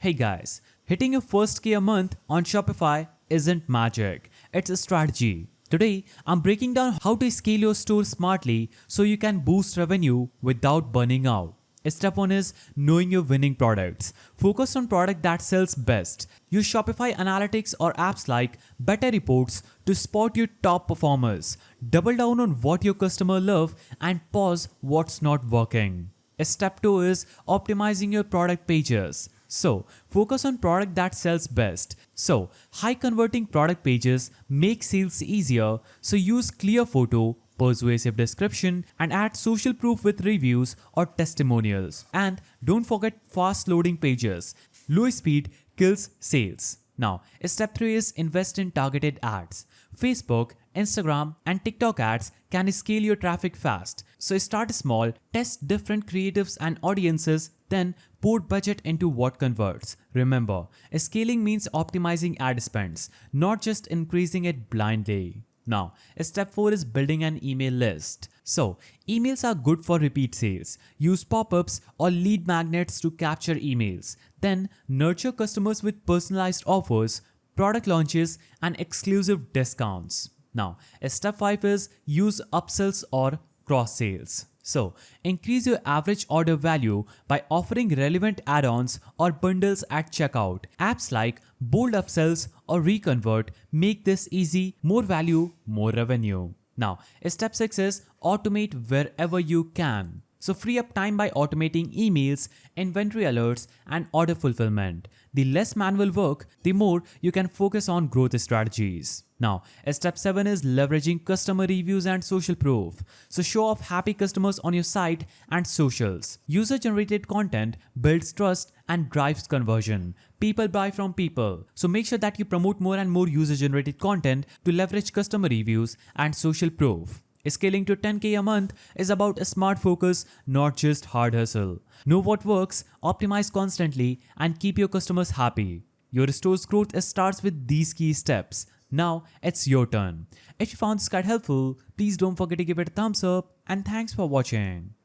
Hey guys, hitting your first K a month on Shopify isn't magic, it's a strategy. Today, I'm breaking down how to scale your store smartly so you can boost revenue without burning out. Step 1 is knowing your winning products. Focus on product that sells best. Use Shopify analytics or apps like Better Reports to spot your top performers. Double down on what your customer love and pause what's not working. Step 2 is optimizing your product pages. So, focus on product that sells best. So, high converting product pages make sales easier. So, use clear photo, persuasive description, and add social proof with reviews or testimonials. And don't forget fast loading pages. Low speed kills sales. Now, step 3 is invest in targeted ads. Facebook, Instagram, and TikTok ads can scale your traffic fast. So start small, test different creatives and audiences, then put budget into what converts. Remember, scaling means optimizing ad spends, not just increasing it blindly. Now, step 4 is building an email list. So, emails are good for repeat sales. Use pop-ups or lead magnets to capture emails. Then, nurture customers with personalized offers, product launches, and exclusive discounts. Now, step 5 is use upsells or cross sales. So, increase your average order value by offering relevant add-ons or bundles at checkout. Apps like Bold Upsells or Reconvert make this easy, more value, more revenue. Now, step 6 is automate wherever you can. So free up time by automating emails, inventory alerts, and order fulfillment. The less manual work, the more you can focus on growth strategies. Now, step 7 is leveraging customer reviews and social proof. So show off happy customers on your site and socials. User-generated content builds trust and drives conversion. People buy from people. So make sure that you promote more and more user-generated content to leverage customer reviews and social proof. Scaling to 10K a month is about a smart focus, not just hard hustle. Know what works, optimize constantly, and keep your customers happy. Your store's growth starts with these key steps. Now it's your turn. If you found this guide helpful, please don't forget to give it a thumbs up, and thanks for watching.